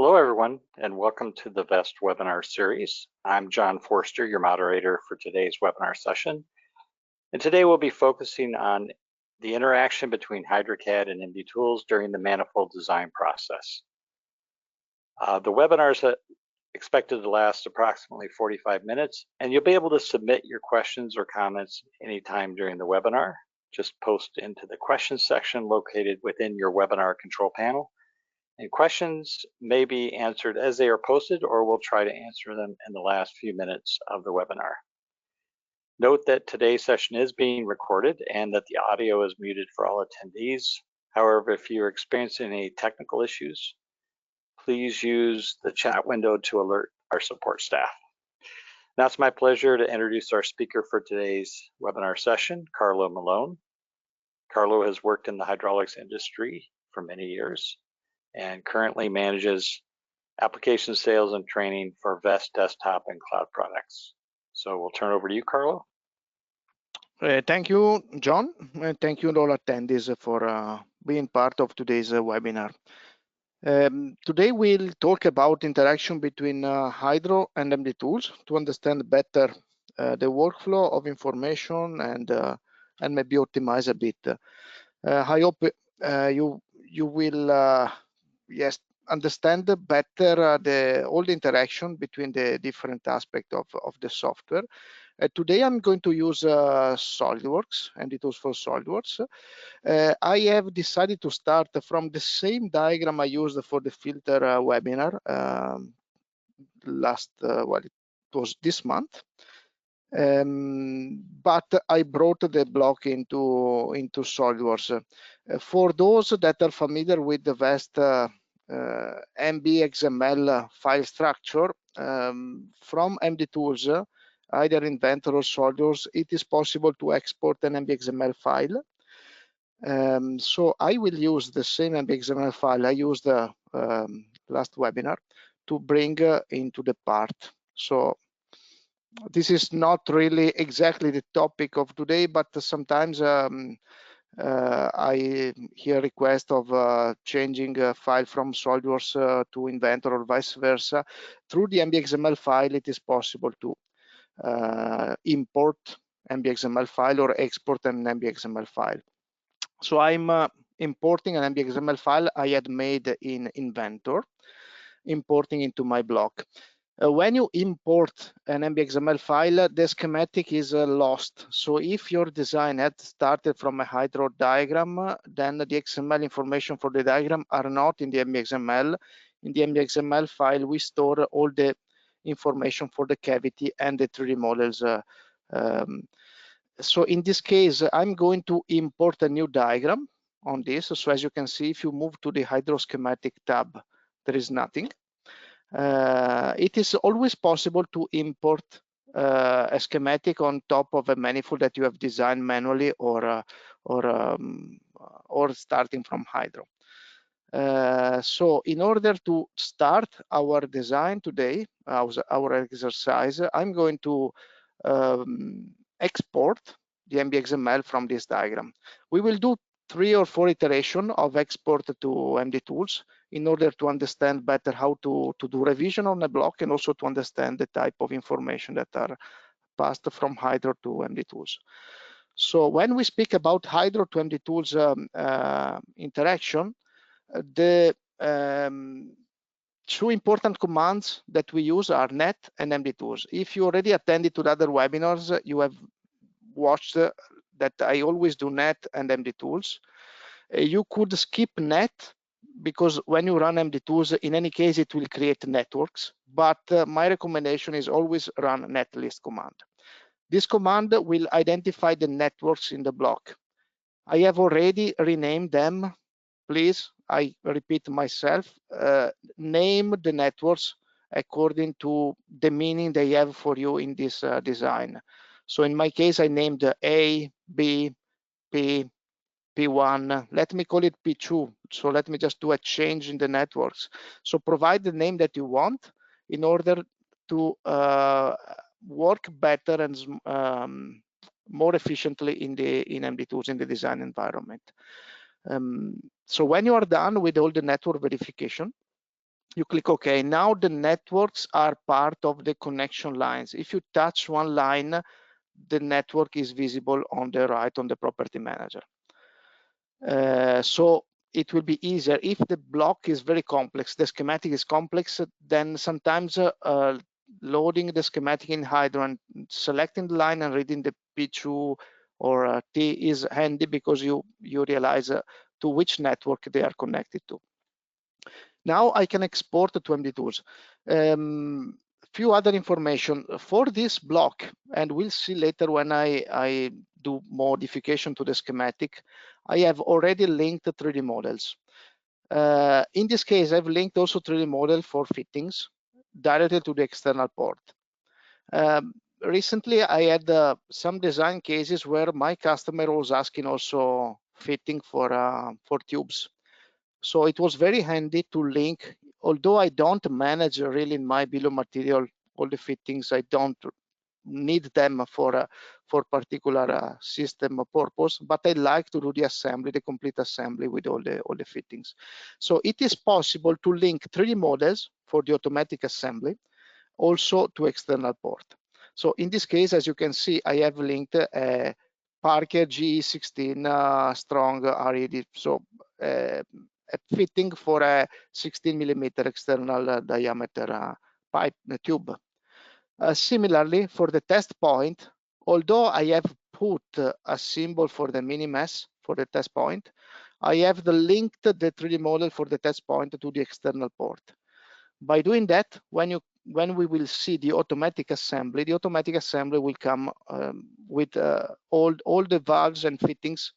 Hello, everyone, and welcome to the VEST webinar series. I'm John Forster, your moderator for today's webinar session. And today we'll be focusing on the interaction between HyDraw CAD and MDTools during the manifold design process. The webinar is expected to last approximately 45 minutes, and you'll be able to submit your questions or comments anytime during the webinar. Just post into the questions section located within your webinar control panel. And questions may be answered as they are posted, or we'll try to answer them in the last few minutes of the webinar. Note that today's session is being recorded and that the audio is muted for all attendees. However, if you're experiencing any technical issues, please use the chat window to alert our support staff. Now it's my pleasure to introduce our speaker for today's webinar session, Carlo Molon. Carlo has worked in the hydraulics industry for many years and currently manages application sales and training for VEST desktop and cloud products. So we'll turn over to you, Carlo. Thank you, John, and thank you all attendees for being part of today's webinar. Today we'll talk about interaction between HyDraw and MDTools to understand better the workflow of information and maybe optimize a bit. I hope you will understand better all the interaction between the different aspects of the software. Today I'm going to use SolidWorks, MDTools for SolidWorks. I have decided to start from the same diagram I used for the filter webinar it was this month. But I brought the block into SolidWorks. For those that are familiar with the VEST MB.XML file structure from MDTools, either Inventor or SolidWorks, it is possible to export an MB.XML file. So I will use the same MB.XML file I used last webinar to bring into the part. So this is not really exactly the topic of today, but sometimes I hear request of changing a file from SolidWorks to Inventor or vice versa. Through the MB.XML file, it is possible to import MB.XML file or export an MB.XML file. So I'm importing an MB.XML file I had made in Inventor, importing into my block. When you import an MB.XML file, the schematic is lost. So if your design had started from a HyDraw diagram, then the XML information for the diagram are not in the MB.XML. In the MB.XML file, we store all the information for the cavity and the 3D models. So in this case, I'm going to import a new diagram on this. So as you can see, if you move to the HyDraw schematic tab, there is nothing. It is always possible to import a schematic on top of a manifold that you have designed manually or starting from HyDraw. So in order to start our design today, our exercise, I'm going to export the MB.XML from this diagram. We will do 3 or 4 iterations of export to MDTools in order to understand better how to do revision on a block and also to understand the type of information that are passed from HyDraw to MDTools. So when we speak about HyDraw to MDTools interaction, the 2 important commands that we use are net and MDTools. If you already attended to the other webinars, you have watched that I always do net and MDTools. You could skip net because when you run MDTools, in any case, it will create networks. But my recommendation is always run netlist command. This command will identify the networks in the block. I have already renamed them. Please, I repeat myself, name the networks according to the meaning they have for you in this design. So in my case, I named A, B, P, P1. Let me call it P2. So let me just do a change in the networks. So provide the name that you want in order to work better and more efficiently in MDTools in the design environment. So when you are done with all the network verification, You click OK. Now the networks are part of the connection lines. If you touch one line, the network is visible on the right on the property manager. So it will be easier. If the block is very complex, the schematic is complex, then sometimes loading the schematic in HyDraw and selecting the line and reading the P2 or T is handy, because you realize to which network they are connected to. Now I can export to MDTools. Few other information for this block, and we'll see later when I do modification to the schematic. I have already linked 3D models. In this case, I've linked also 3D model for fittings directly to the external port. Recently, I had some design cases where my customer was asking also fitting for tubes. So it was very handy to link, although I don't manage really in my bill of material all the fittings. I don't need them for particular system purpose, but I like to do the assembly, the complete assembly with all the fittings. So it is possible to link 3D models for the automatic assembly also to external port. So in this case, as you can see, I have linked a Parker GE16 strong RED. So a fitting for a 16mm external diameter pipe tube. Similarly, for the test point, although I have put a symbol for the mini mesh for the test point, I have linked the 3D model for the test point to the external port. By doing that, when we will see the automatic assembly will come with all the valves and fittings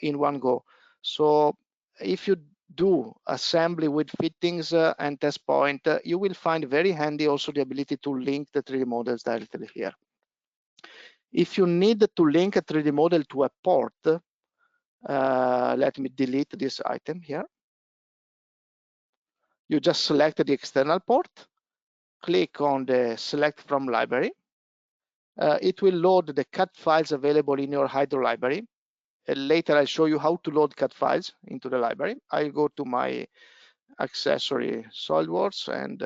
in one go. So if you do assembly with fittings and test point, you will find very handy also the ability to link the 3D models directly here. If you need to link a 3D model to a port, let me delete this item here. You just select the external port, click on the select from library. It will load the CAD files available in your HyDraw library. Later I'll show you how to load CAD files into the library. I'll go to my accessory SolidWorks and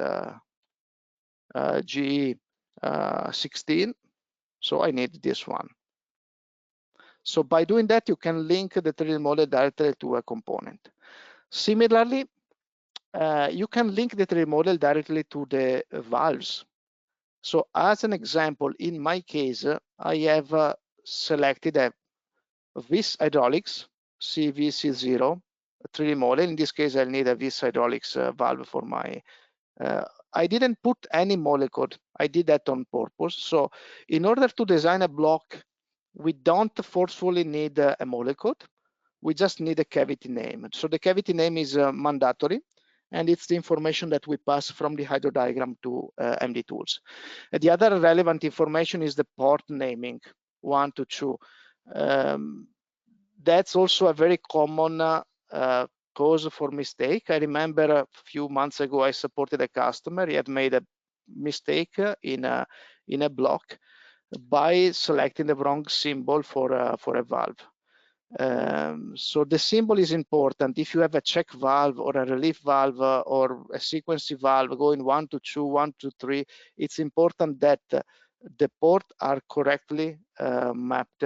GE16. So I need this one. So by doing that, you can link the 3D model directly to a component. Similarly, you can link the 3D model directly to the valves. So as an example, in my case, I have selected a VIS Hydraulics CVC0 3D model. In this case, I'll need a VIS Hydraulics valve for my, I didn't put any model code. I did that on purpose. So in order to design a block, we don't forcefully need a model code. We just need a cavity name. So the cavity name is mandatory, and it's the information that we pass from the HyDraw diagram to MDTools. The other relevant information is the port naming, 1 to 2. That's also a very common cause for mistake. I remember a few months ago, I supported a customer. He had made a mistake in a block by selecting the wrong symbol for a valve. So the symbol is important. If you have a check valve or a relief valve or a sequencing valve going 1 to 2, 1 to 3, it's important that the port are correctly mapped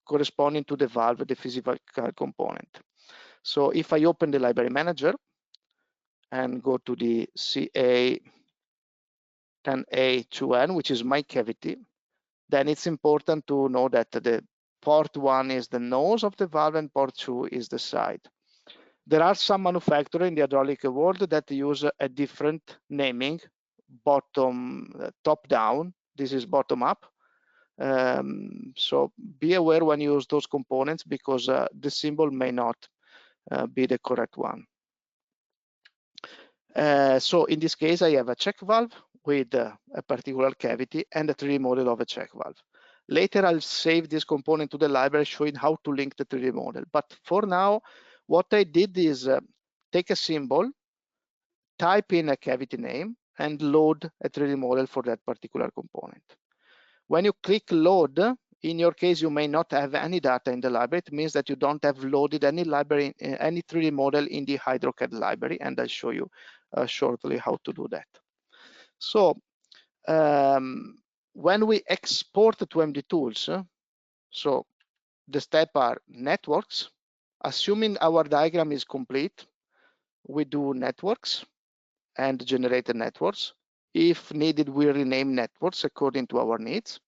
corresponding to the valve, the physical component. So if I open the library manager and go to the CA10A2N, which is my cavity, then it's important to know that the port 1 is the nose of the valve and port 2 is the side. There are some manufacturers in the hydraulic world that use a different naming, top down. This is bottom up. So be aware when you use those components, because the symbol may not be the correct one. So in this case, I have a check valve with a particular cavity and a 3D model of a check valve. Later, I'll save this component to the library showing how to link the 3D model. But for now, what I did is take a symbol, type in a cavity name, and load a 3D model for that particular component. When you click load, In your case, you may not have any data in the library. It means that you don't have loaded any library, any 3D model in the HyDraw CAD library, and I'll show you shortly how to do that. So when we export to MDTools, so the steps are networks. Assuming our diagram is complete, we do networks and generate the networks. If needed, we rename networks according to our needs.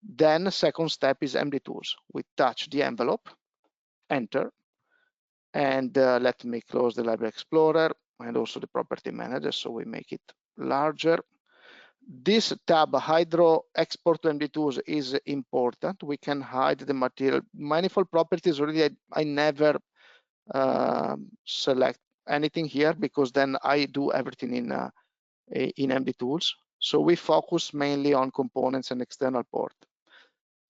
Then the second step is MDTools. We touch the envelope, enter, and let me close the Library Explorer and also the Property Manager, so we make it larger. This tab, HyDraw Export to MDTools, is important. We can hide the material. Manifold properties, already I never select anything here because then I do everything in MDTools. So we focus mainly on components and external port.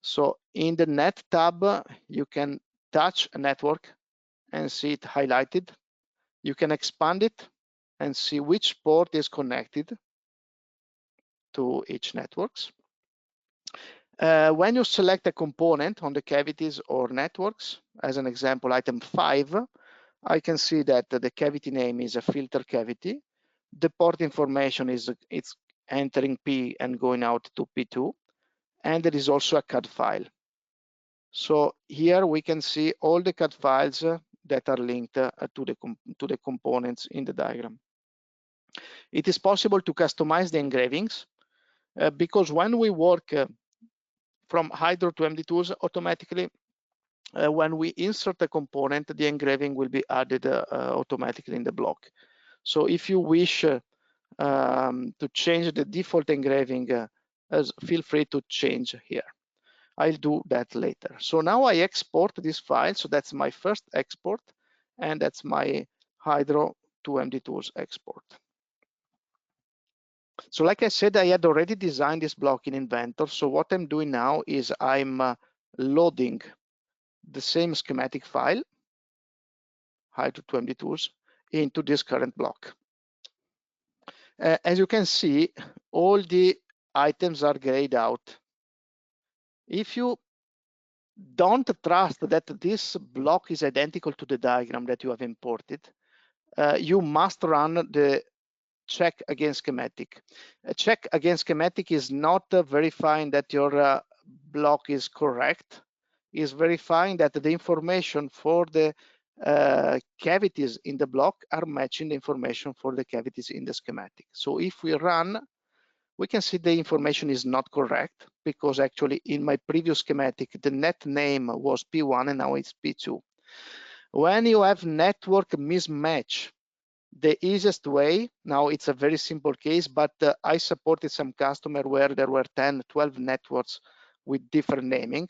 So in the Net tab, you can touch a network and see it highlighted. You can expand it and see which port is connected to each networks. When you select a component on the cavities or networks, as an example, item 5, I can see that the cavity name is a filter cavity. The port information is it's entering P and going out to P2, and there is also a CAD file. So here we can see all the CAD files that are linked to the components in the diagram. It is possible to customize the engravings because when we work from HyDraw to MDTools, automatically when we insert a component, the engraving will be added automatically in the block. So if you wish to change the default engraving, feel free to change here. I'll do that later. So now I export this file. So that's my first export, and that's my HyDraw to MDTools export. So like I said, I had already designed this block in Inventor. So what I'm doing now is I'm loading the same schematic file, HyDraw to MDTools, into this current block. As you can see, all the items are grayed out. If you don't trust that this block is identical to the diagram that you have imported, you must run the check against schematic. A check against schematic is not verifying that your block is correct. Is verifying that the information for the cavities in the block are matching the information for the cavities in the schematic. So if we run, we can see the information is not correct because actually in my previous schematic, the net name was P1 and now it's P2. When you have network mismatch, the easiest way, now it's a very simple case, but I supported some customer where there were 10, 12 networks with different naming.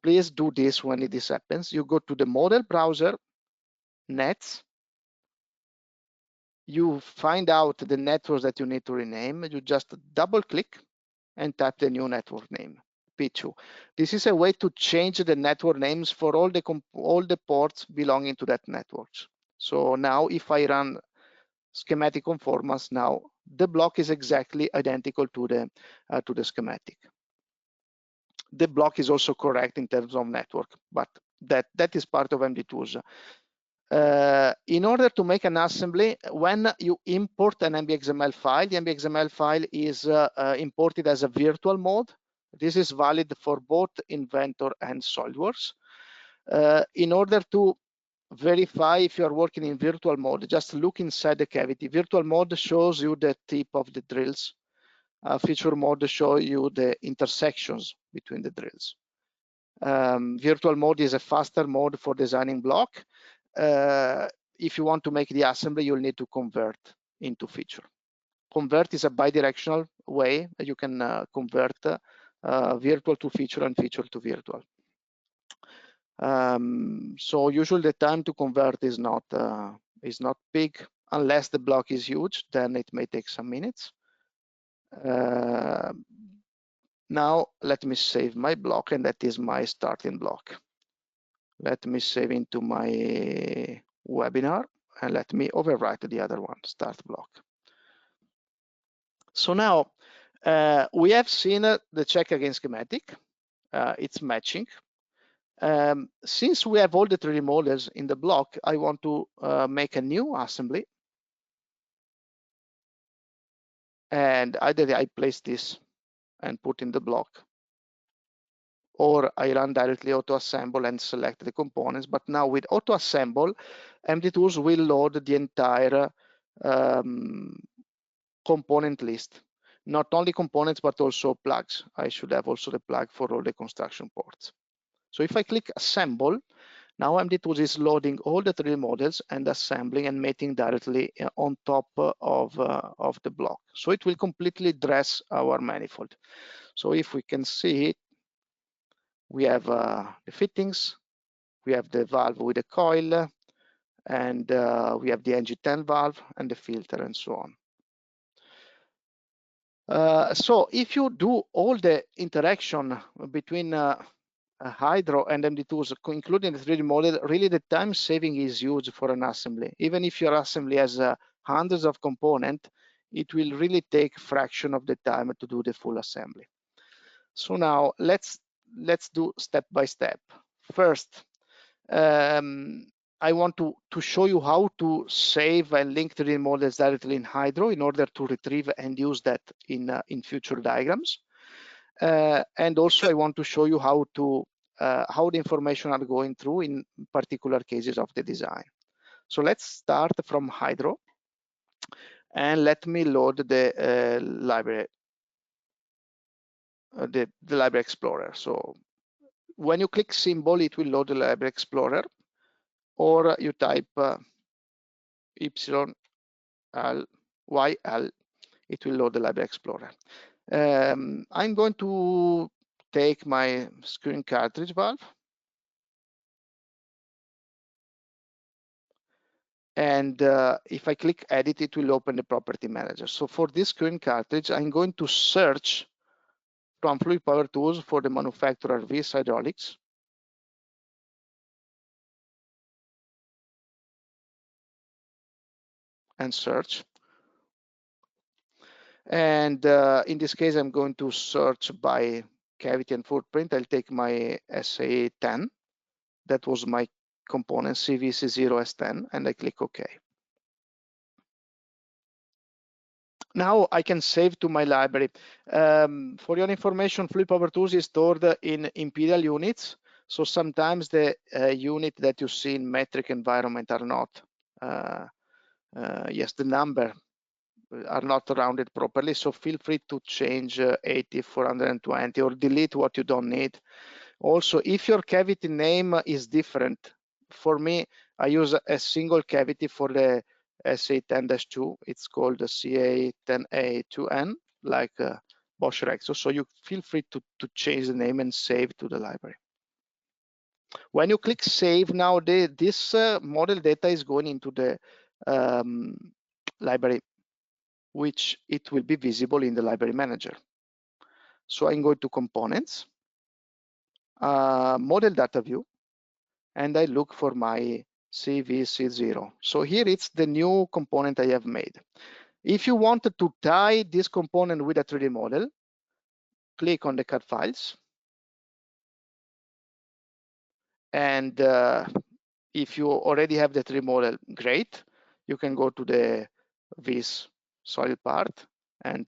Please do this when this happens. You go to the model browser, nets, you find out the networks that you need to rename. You just double click and type the new network name, P2. This is a way to change the network names for all the ports belonging to that network. So now if I run schematic conformance, now the block is exactly identical to the schematic. The block is also correct in terms of network, but that is part of MDTools. In order to make an assembly, when you import an MBXML file, the MBXML file is imported as a virtual mode. This is valid for both Inventor and SolidWorks. In order to verify if you are working in virtual mode, just look inside the cavity. Virtual mode shows you the tip of the drills. Feature mode shows you the intersections between the drills. Virtual mode is a faster mode for designing block. If you want to make the assembly, you'll need to convert into feature. Convert is a bidirectional way that you can convert virtual to feature and feature to virtual. So usually the time to convert is not big unless the block is huge. Then it may take some minutes. Now let me save my block, and that is my starting block. Let me save into my webinar and let me overwrite the other one, start block. So now We have seen the check against schematic. It's matching. Since we have all the 3D models in the block, I want to make a new assembly. And either I place this and put in the block, or I run directly auto assemble and select the components. But now with auto assemble, MDTools will load the entire component list. Not only components, but also plugs. I should have also the plug for all the construction ports. So if I click assemble, now MDTools is loading all the 3D models and assembling and mating directly on top of the block. So it will completely dress our manifold. So if we can see it, we have the fittings, we have the valve with the coil, and we have the NG10 valve and the filter and so on. So if you do all the interaction between HyDraw and MDTools, including the 3D model, really the time saving is huge for an assembly. Even if your assembly has hundreds of components, it will really take a fraction of the time to do the full assembly. So now let's do step by step. First, I want to show you how to save and link 3D models directly in HyDraw in order to retrieve and use that in future diagrams. And also I want to show you how the information are going through in particular cases of the design. So let's start from HyDraw, and let me load the library, the Library Explorer. So when you click symbol, it will load the Library Explorer, or you type YL, it will load the Library Explorer. I'm going to take my screen cartridge valve, and if I click edit, it will open the property manager. So for this screen cartridge, I'm going to search from Fluid Power Tools for the manufacturer VS Hydraulics. And search. And in this case, I'm going to search by cavity and footprint. I'll take my SA10. That was my component CVC0S10, and I click OK. Now I can save to my library. For your information, Fluid Power Tools is stored in imperial units. So sometimes the unit that you see in metric environment are not, yes, the number are not rounded properly. So feel free to change 80, 420, or delete what you don't need. Also, if your cavity name is different, for me, I use a single cavity for the SA10-2. It's called the CA10A2N, like Bosch Rexo. So you feel free to change the name and save to the library. When you click save, now this model data is going into the library, which it will be visible in the library manager. So I'm going to components, model data view, and I look for my CVC0. So here it's the new component I have made. If you wanted to tie this component with a 3D model, click on the CAD files. And if you already have the 3D model, great. You can go to the this solid part and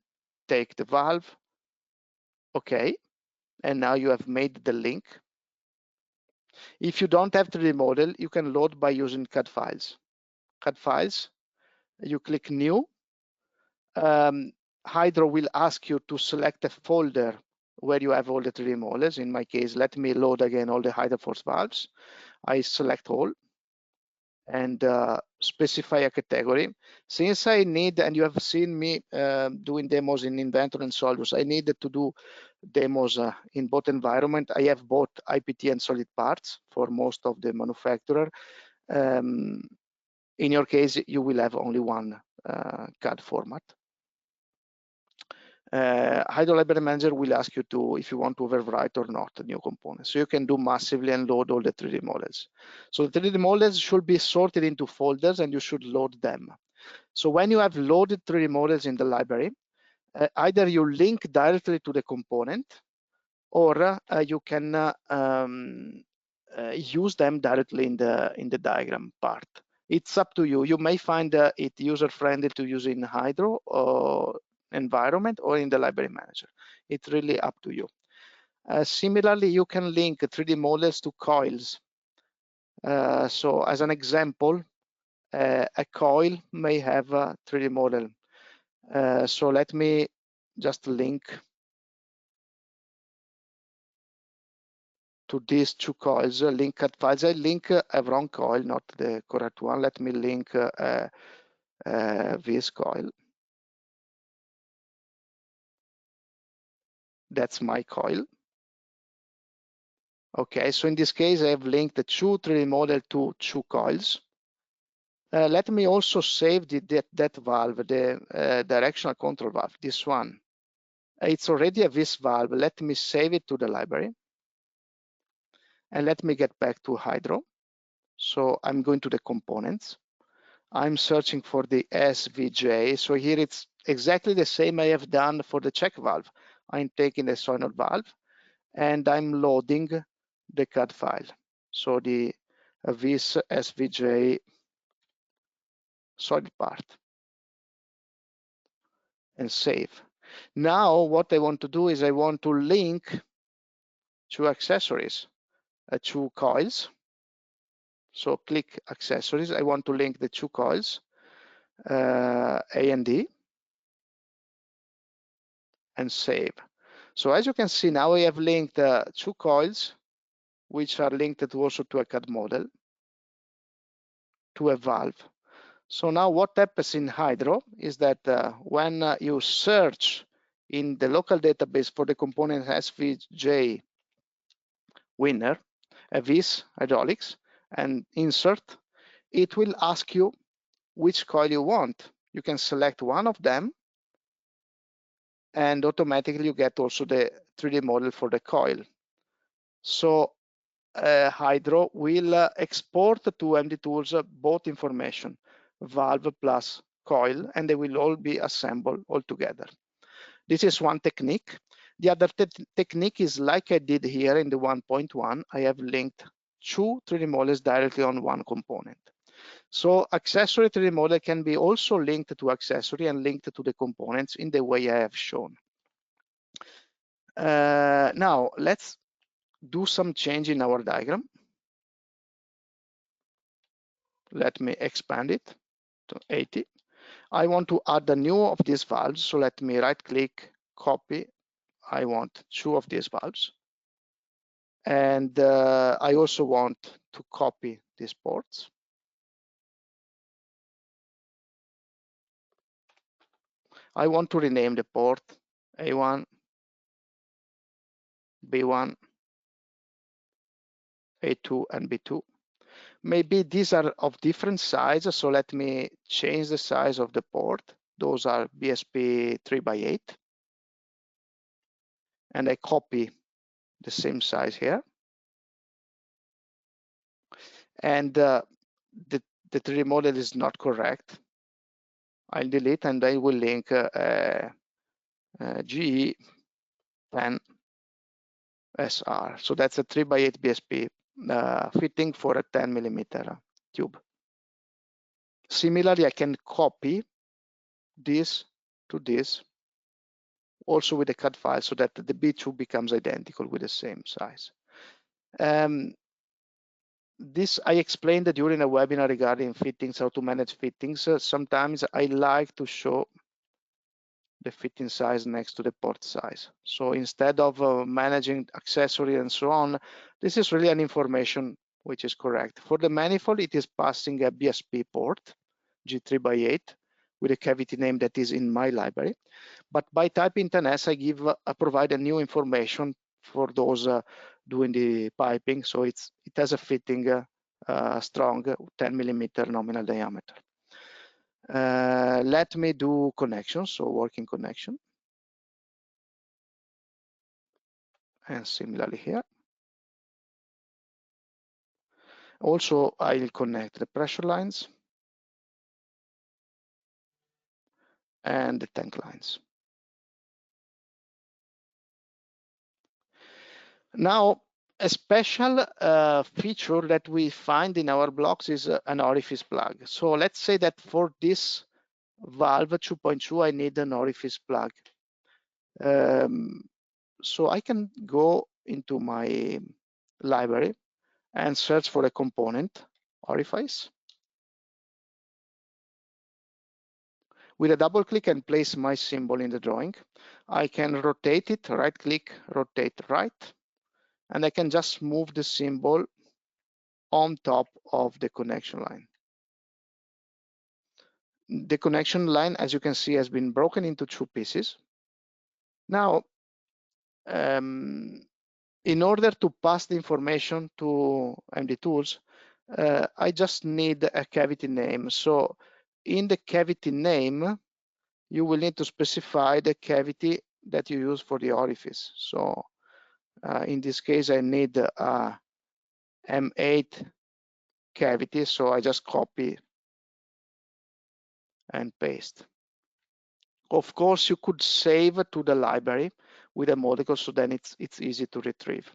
take the valve. Okay. And now you have made the link. If you don't have 3D model, you can load by using CAD files. CAD files, you click new. HyDraw will ask you to select a folder where you have all the 3D models. In my case, let me load again all the HyDraw valves. I select all and specify a category. Since I need, and you have seen me doing demos in Inventor and Solvus, I needed to do demos in both environment. I have both IPT and solid parts for most of the manufacturer. In your case, you will have only one CAD format. HyDraw Library Manager will ask you to, if you want to overwrite or not, a new component. So you can do massively and load all the 3D models. So the 3D models should be sorted into folders and you should load them. So when you have loaded 3D models in the library, Either you link directly to the component, or you can use them directly in the diagram part. It's up to you. You may find it user-friendly to use in HyDraw or environment or in the library manager. It's really up to you. Similarly, you can link 3D models to coils. So as an example, a coil may have a 3D model. So let me just link to these two coils, link CAD files. I link a wrong coil, not the correct one. Let me link this coil. That's my coil. Okay, so in this case, I have linked the two 3D model to two coils. Let me also save that valve, the directional control valve, this one. It's already a this valve. Let me save it to the library. And let me get back to HyDraw. So I'm going to the components. I'm searching for the SVJ. So here it's exactly the same I have done for the check valve. I'm taking the solenoid valve and I'm loading the CAD file. So this SVJ solid part and save. Now what I want to do is I want to link two accessories, two coils. So click accessories. I want to link the two coils, A and D, and save. So as you can see, now I have linked two coils, which are linked also to a CAD model, to a valve. So now what happens in HyDraw is that when you search in the local database for the component SVJ winner, this hydraulics, and insert, it will ask you which coil you want. You can select one of them, and automatically you get also the 3D model for the coil. So HyDraw will export to MDTools both information, valve plus coil, and they will all be assembled all together. This is one technique. The other technique is like I did here in the 1.1, I have linked two 3D models directly on one component. So accessory 3D model can be also linked to accessory and linked to the components in the way I have shown. Now let's do some change in our diagram. Let me expand it to 80. I want to add a new of these valves. So let me right click, copy. I want two of these valves. And I also want to copy these ports. I want to rename the port A1, B1, A2, and B2. Maybe these are of different size, so let me change the size of the port. Those are BSP 3x8. And I copy the same size here. And the 3D model is not correct. I'll delete and I will link GE 10 SR. So that's a 3x8 BSP fitting for a 10 millimeter tube. Similarly, I can copy this to this also with a CAD file so that the B2 becomes identical with the same size. This I explained during a webinar regarding fittings, how to manage fittings. Sometimes I like to show the fitting size next to the port size. So instead of managing accessory and so on, this is really an information which is correct. For the manifold, it is passing a BSP port, G3x8, with a cavity name that is in my library. But by typing 10S, I provide a new information for those doing the piping. So it has a fitting strong 10 millimeter nominal diameter. Let me do connections, so working connection. And similarly here. Also, I'll connect the pressure lines and the tank lines. Now, a special feature that we find in our blocks is an orifice plug. So let's say that for this valve 2.2, I need an orifice plug. So I can go into my library and search for a component, orifice. With a double click and place my symbol in the drawing, I can rotate it, right click, rotate right, and I can just move the symbol on top of the connection line. The connection line, as you can see, has been broken into two pieces. Now, in order to pass the information to MDTools, I just need a cavity name. So in the cavity name, you will need to specify the cavity that you use for the orifice. So in this case, I need a M8 cavity. So I just copy and paste. Of course, you could save to the library with a module, so then it's easy to retrieve.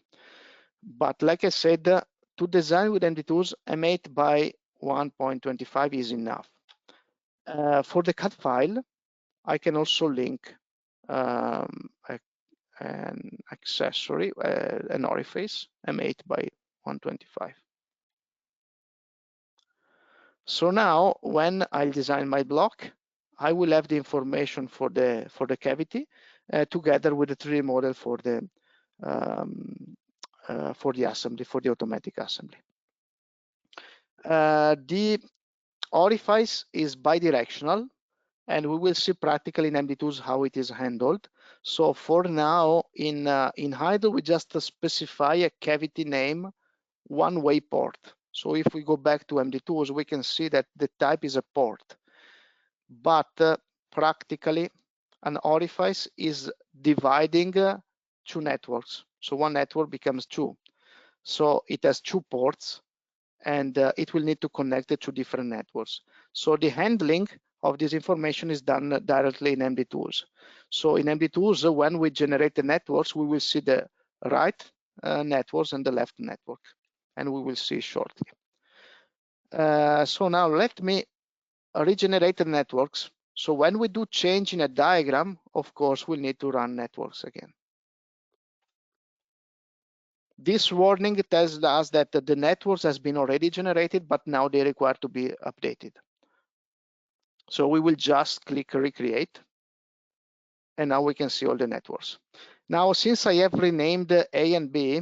But like I said, to design with MDTools, M8 by 1.25 is enough. For the CAD file, I can also link an accessory, an orifice, M8 by 125. So now, when I design my block, I will have the information for the cavity together with the 3D model for the assembly, for the automatic assembly. The orifice is bidirectional, and we will see practically in MDTools how it is handled. So for now, in HyDraw, we just specify a cavity name, one-way port. So if we go back to MDTools, we can see that the type is a port. But practically, an orifice is dividing two networks. So one network becomes two. So it has two ports, and it will need to connect it to different networks. So the handling of this information is done directly in MDTools. So in MDTools, when we generate the networks, we will see the right networks and the left network, and we will see shortly. So now let me regenerate the networks. So when we do change in a diagram, of course, we'll need to run networks again. This warning tells us that the networks has been already generated, but now they require to be updated. So we will just click recreate, and now we can see all the networks. Now, since I have renamed A and B,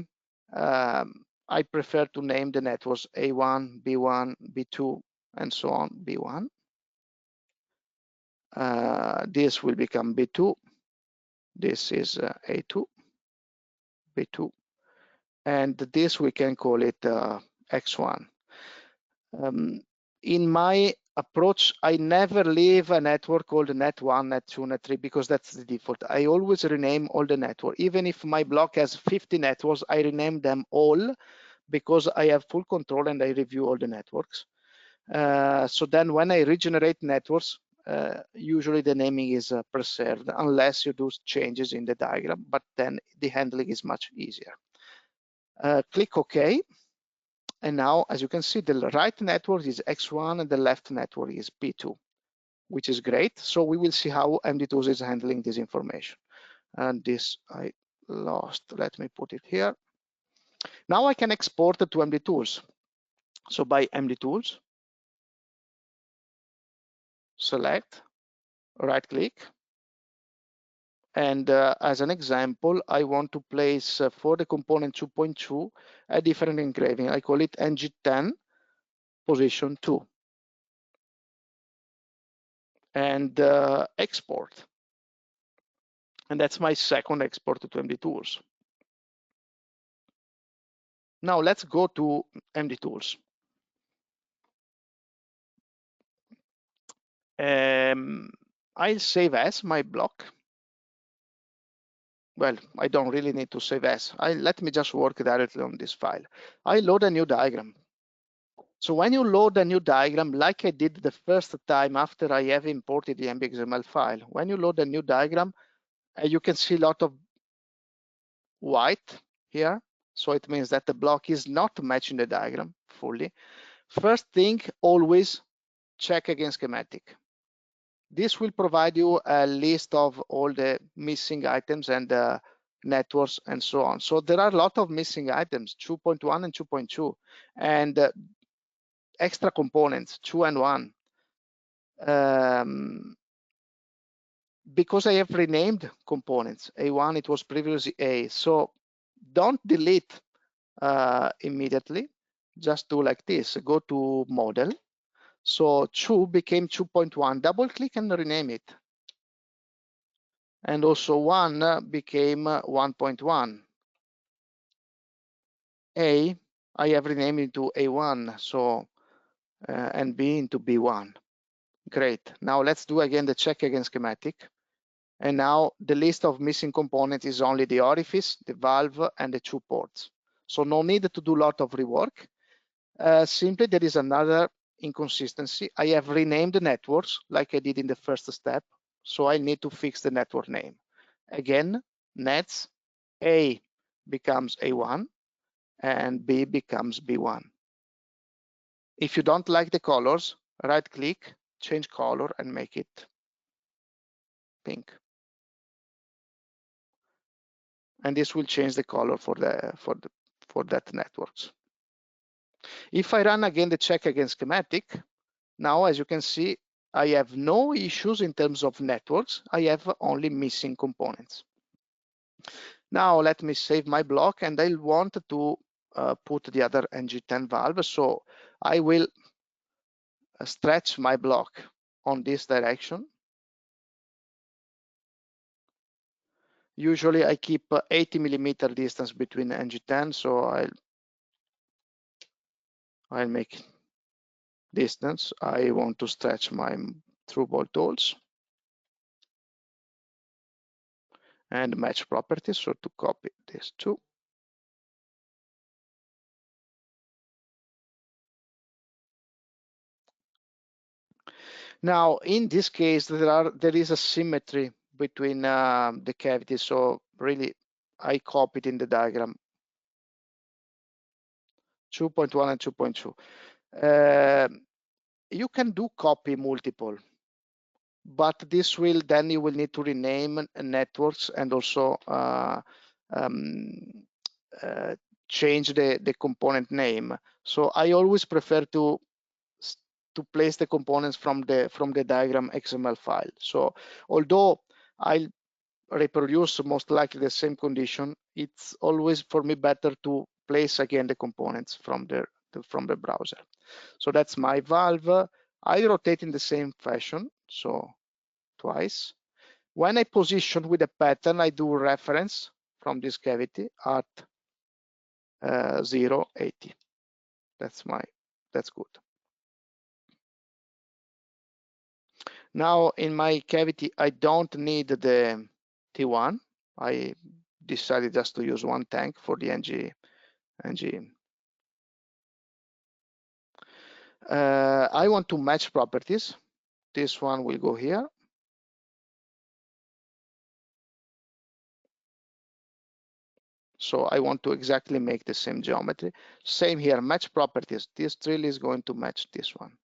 I prefer to name the networks A1, B1, B2, and so on, B1. This will become B2. This is A2, B2. And this we can call it X1. In my approach, I never leave a network called net1, net2, net3 because that's the default. I always rename all the network. Even if my block has 50 networks, I rename them all because I have full control and I review all the networks. So then when I regenerate networks, usually the naming is preserved unless you do changes in the diagram, but then the handling is much easier. Click OK. And now, as you can see, the right network is X1 and the left network is P2, which is great. So we will see how MDTools is handling this information. And this I lost. Let me put it here. Now I can export it to MDTools. So by MDTools, select, right click. And as an example, I want to place for the component 2.2 a different engraving. I call it NG10 position 2. And export. And that's my second export to MDTools. Now let's go to MDTools. I'll save as my block. Well, I don't really need to save as. Let me just work directly on this file. I load a new diagram. So when you load a new diagram, like I did the first time after I have imported the MBXML file, when you load a new diagram, you can see a lot of white here. So it means that the block is not matching the diagram fully. First thing, always check against schematic. This will provide you a list of all the missing items and networks and so on. So there are a lot of missing items, 2.1 and 2.2, and extra components, 2 and 1. Because I have renamed components, A1, it was previously A. So don't delete immediately, just do like this, go to model. So 2 became 2.1, double click and rename it. And also 1 became 1.1. A, I have renamed it to A1, so and B into B1. Great. Now let's do again the check against schematic. And now the list of missing components is only the orifice, the valve, and the 2 ports. So no need to do a lot of rework. Simply there is another inconsistency. I have renamed the networks like I did in the first step. So I need to fix the network name. Again, nets, A becomes A1 and B becomes B1. If you don't like the colors, right click, change color and make it pink. And this will change the color for that networks. If I run again the check against schematic, now as you can see, I have no issues in terms of networks. I have only missing components. Now let me save my block, and I want to put the other NG10 valve. So I will stretch my block on this direction. Usually I keep 80 millimeter distance between NG10, so I'll make distance. I want to stretch my through bolt holes and match properties, so to copy this too. Now, in this case, there is a symmetry between the cavities. So really, I copied in the diagram 2.1 and 2.2. You can do copy multiple, but this will then you will need to rename networks and also change the component name. So I always prefer to place the components from the diagram XML file. So although I'll reproduce most likely the same condition, it's always for me better to place again the components from the browser. So that's my valve. I rotate in the same fashion, so twice. When I position with a pattern, I do reference from this cavity at 0.80. That's good. Now in my cavity, I don't need the T1. I decided just to use one tank for the NG. I want to match properties. This one will go here. So I want to exactly make the same geometry. Same here, match properties. This drill is going to match this one.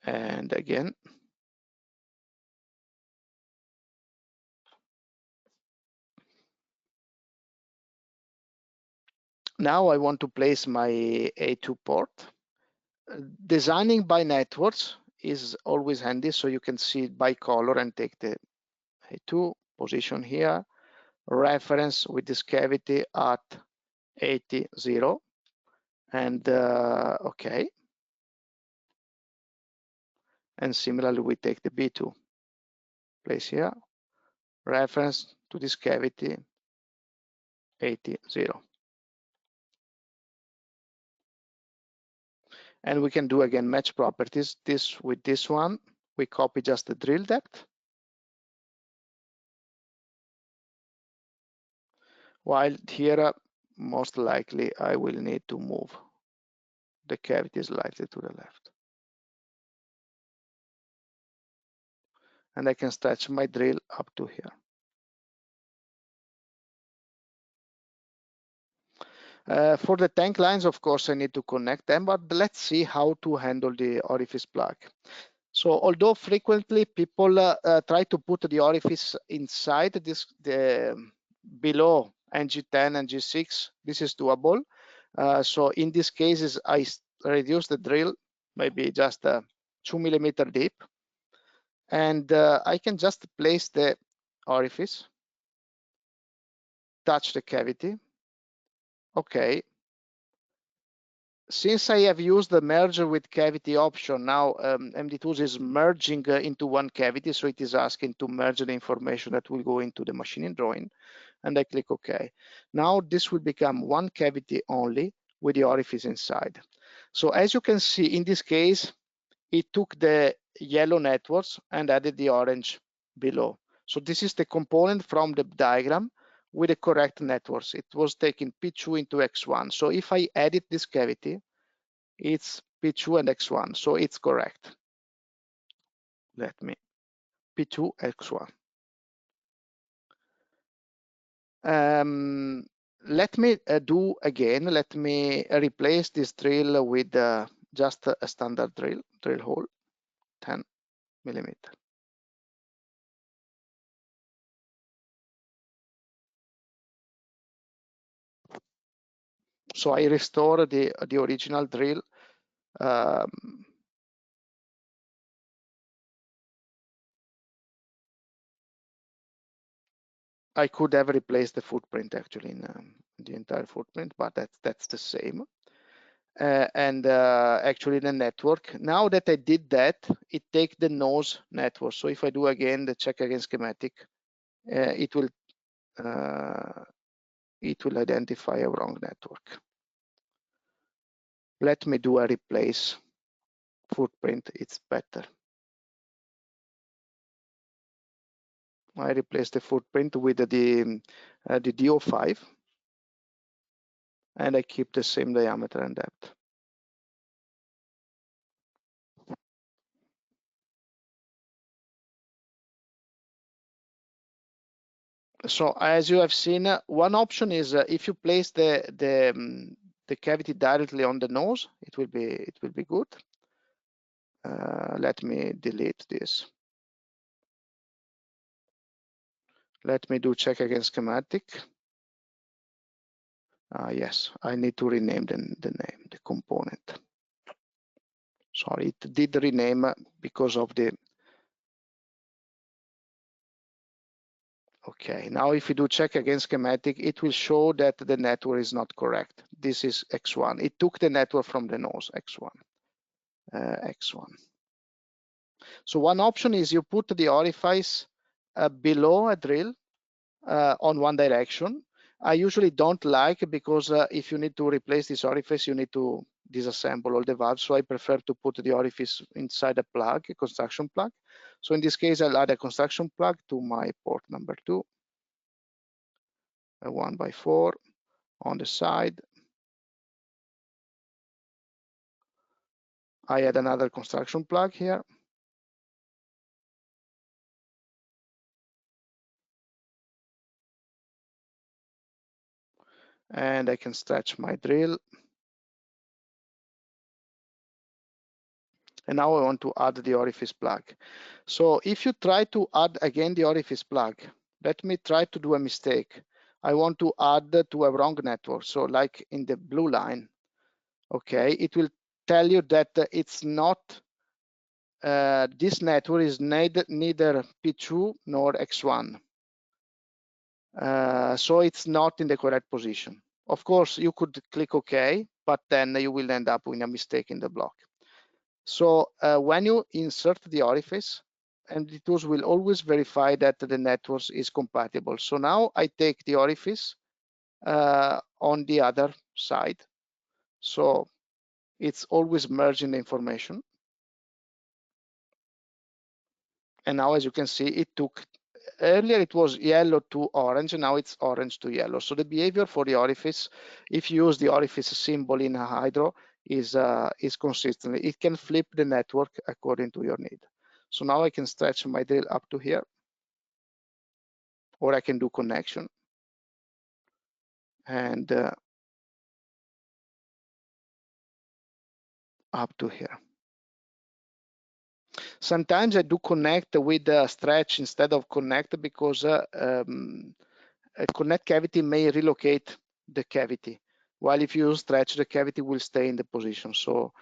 And again, now I want to place my A2 port. Designing by networks is always handy, so you can see it by color and take the A2 position here, reference with this cavity at 80, 0, and okay. And similarly, we take the B2, place here, reference to this cavity, 80, 0. And we can do again match properties. This with this one, we copy just the drill depth. While here, most likely, I will need to move the cavity slightly to the left. and I can stretch my drill up to here. For the tank lines, of course, I need to connect them, but let's see how to handle the orifice plug. So although frequently people try to put the orifice inside below NG10 and G6, this is doable. So in these cases, I reduce the drill, maybe just 2 millimeter deep, and I can just place the orifice, touch the cavity. Okay. Since I have used the merge with cavity option, now MDTools is merging into one cavity, so it is asking to merge the information that will go into the machining drawing, and I click OK. Now this will become one cavity only with the orifice inside. So as you can see, in this case, it took the yellow networks and added the orange below. So this is the component from the diagram with the correct networks. It was taking P2 into X1. So if I edit this cavity, it's P2 and X1, so it's correct. Let me P2 X1. Let me do again. Let me replace this drill with just a standard drill hole, 10 millimeter. So I restore the original drill. I could have replaced the footprint actually in the entire footprint, but that's the same. Actually the network. Now that I did that, it takes the nose network. So if I do again the check against schematic, it will identify a wrong network. Let me do a replace footprint. It's better. I replace the footprint with the DO5, and I keep the same diameter and depth. So as you have seen, one option is if you place the cavity directly on the nose, it will be good. Let me delete this. Let me do check against schematic. Yes, I need to rename the component. Sorry, it did rename because of the. Okay, now if you do check against schematic, it will show that the network is not correct. This is X1. It took the network from the nose, X1. X1. So one option is you put the orifice below a drill on one direction. I usually don't like because if you need to replace this orifice, you need to disassemble all the valves. So I prefer to put the orifice inside a plug, a construction plug. So in this case, I'll add a construction plug to my port number 2, a 1x4 on the side. I add another construction plug here. And I can stretch my drill. And now I want to add the orifice plug. So if you try to add again the orifice plug, let me try to do a mistake. I want to add to a wrong network. So like in the blue line, okay, it will tell you that it's not, this network is neither P2 nor X1. So it's not in the correct position. Of course, you could click OK, but then you will end up with a mistake in the block. So when you insert the orifice, MDTools will always verify that the network is compatible. So now I take the orifice on the other side. So it's always merging the information. And now, as you can see, it took, earlier it was yellow to orange, and now it's orange to yellow. So the behavior for the orifice, if you use the orifice symbol in a HyDraw, is consistent. It can flip the network according to your need. So now I can stretch my drill up to here, or I can do connection and up to here. Sometimes I do connect with a stretch instead of connect because a connect cavity may relocate the cavity, while if you stretch, the cavity will stay in the position. So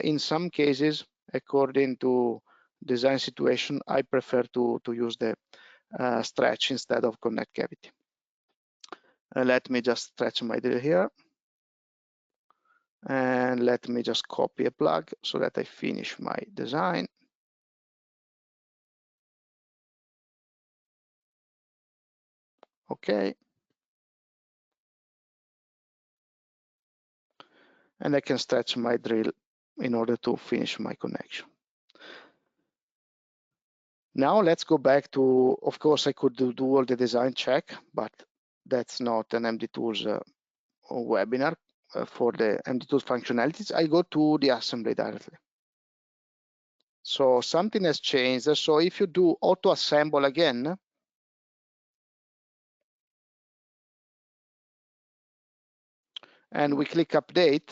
in some cases, according to design situation, I prefer to use the stretch instead of connect cavity. Let me just stretch my drill here. And let me just copy a plug so that I finish my design. Okay. And I can stretch my drill in order to finish my connection. Now let's go back to, of course, I could do all the design check, but that's not an MDTools webinar for the MDTools functionalities. I go to the assembly directly. So something has changed. So if you do auto assemble again, and we click update,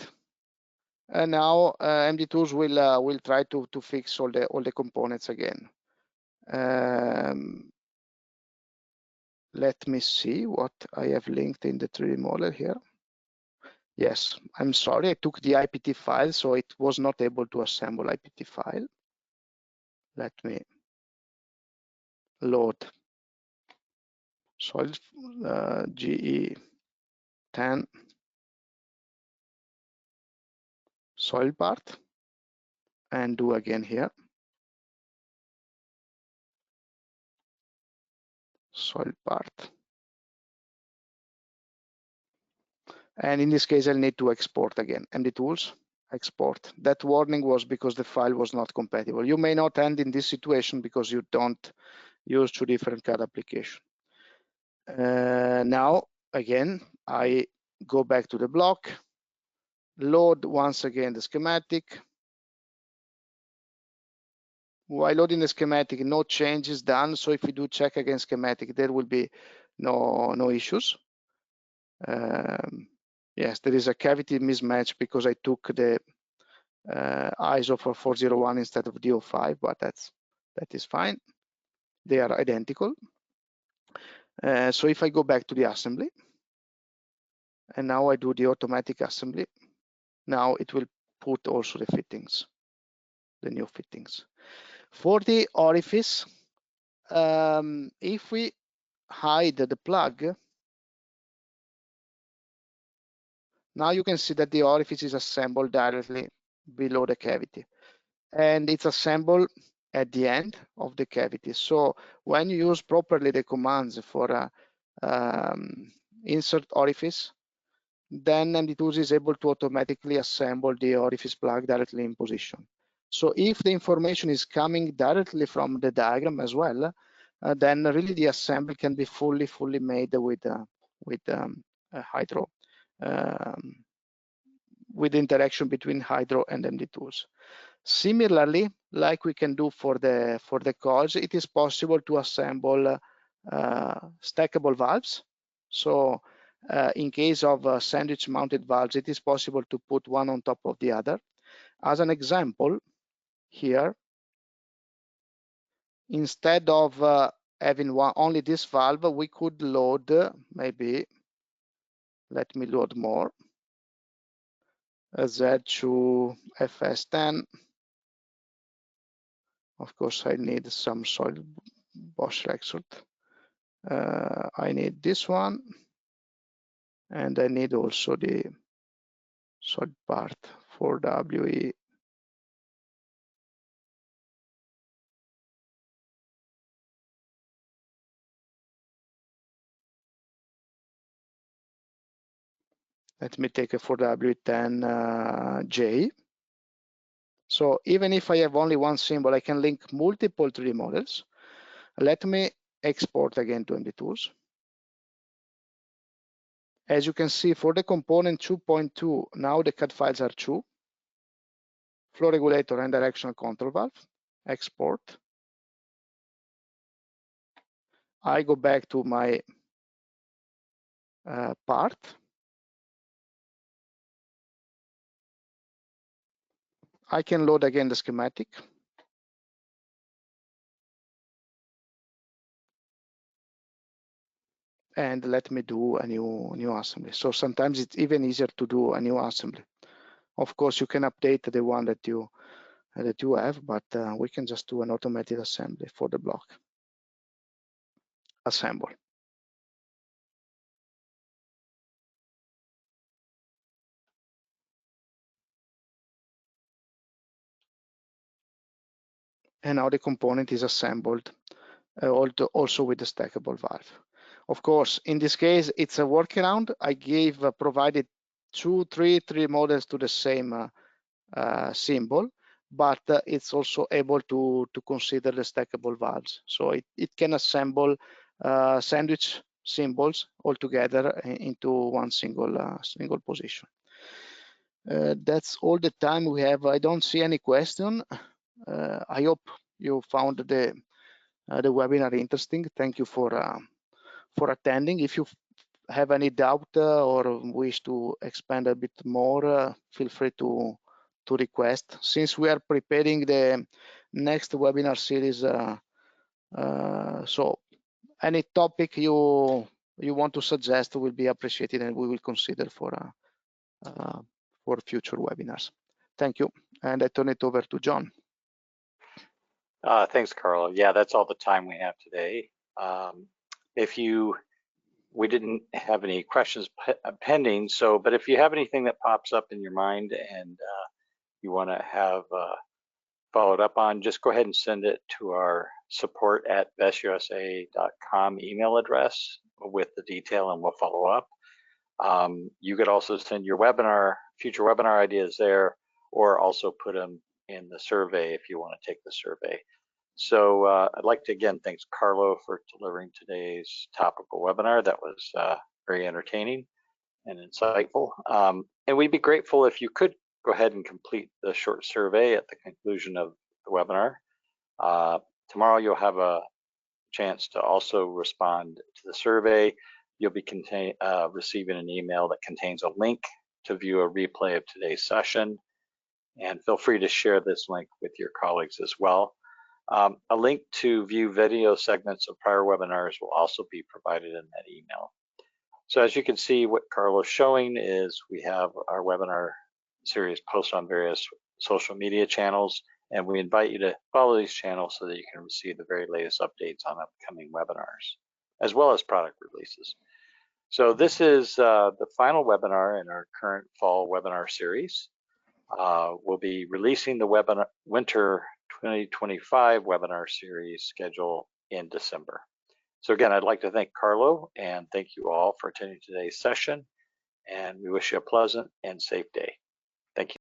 and now MDTools will try to fix all the components again. Let me see what I have linked in the 3D model here. Yes, I'm sorry, I took the IPT file, so it was not able to assemble IPT file. Let me load solid GE10 soil part and do again here. Soil part. And in this case, I'll need to export again. MDTools, export. That warning was because the file was not compatible. You may not end in this situation because you don't use two different CAD applications. Now, again, I go back to the block, load once again the schematic. While loading the schematic, no change is done. So if we do check against schematic, there will be no issues. Yes, there is a cavity mismatch because I took the ISO for 401 instead of DO5, but that is fine. They are identical. So if I go back to the assembly, and now I do the automatic assembly, now it will put also the fittings, the new fittings. For the orifice, if we hide the plug, now you can see that the orifice is assembled directly below the cavity, and it's assembled at the end of the cavity. So when you use properly the commands for insert orifice, then MDTools is able to automatically assemble the orifice plug directly in position. So if the information is coming directly from the diagram as well, then really the assembly can be fully made with HyDraw, with the interaction between HyDraw and MDTools. Similarly, like we can do for the coils, it is possible to assemble stackable valves. So in case of sandwich mounted valves, it is possible to put one on top of the other. As an example, here, instead of having only this valve, we could load maybe, let me load more, a Z2 FS10. Of course, I need some solid Bosch Rexroth. I need this one, and I need also the solid part for WE. Let me take a 4W10J. So even if I have only one symbol, I can link multiple 3D models. Let me export again to MDTools. As you can see, for the component 2.2, now the CAD files are 2. Flow regulator and directional control valve. export. I go back to my part. I can load again the schematic. And let me do a new assembly. So sometimes it's even easier to do a new assembly. Of course, you can update the one that you have, but we can just do an automated assembly for the block. Assemble. And now the component is assembled, also with the stackable valve. Of course, in this case, it's a workaround. I provided three models to the same symbol, but it's also able to consider the stackable valves. So it can assemble sandwich symbols all together into one single position. That's all the time we have. I don't see any question. I hope you found the webinar interesting. Thank you for attending. If you have any doubt or wish to expand a bit more, feel free to request. Since we are preparing the next webinar series, so any topic you want to suggest will be appreciated, and we will consider for future webinars. Thank you, and I turn it over to John. Thanks, Carlo. Yeah, that's all the time we have today. We didn't have any questions pending, but if you have anything that pops up in your mind and you want to have followed up on, just go ahead and send it to our support@bestusa.com email address with the detail, and we'll follow up. You could also send your future webinar ideas there, or also put them in the survey if you want to take the survey. So I'd like to again thank Carlo for delivering today's topical webinar. That was very entertaining and insightful. And we'd be grateful if you could go ahead and complete the short survey at the conclusion of the webinar. Tomorrow you'll have a chance to also respond to the survey. You'll be receiving an email that contains a link to view a replay of today's session. And feel free to share this link with your colleagues as well. A link to view video segments of prior webinars will also be provided in that email. So as you can see, what Carlo's showing is we have our webinar series posted on various social media channels, and we invite you to follow these channels so that you can receive the very latest updates on upcoming webinars, as well as product releases. So this is the final webinar in our current fall webinar series. We'll be releasing the winter 2025 webinar series schedule in December. So again, I'd like to thank Carlo and thank you all for attending today's session, and we wish you a pleasant and safe day. Thank you.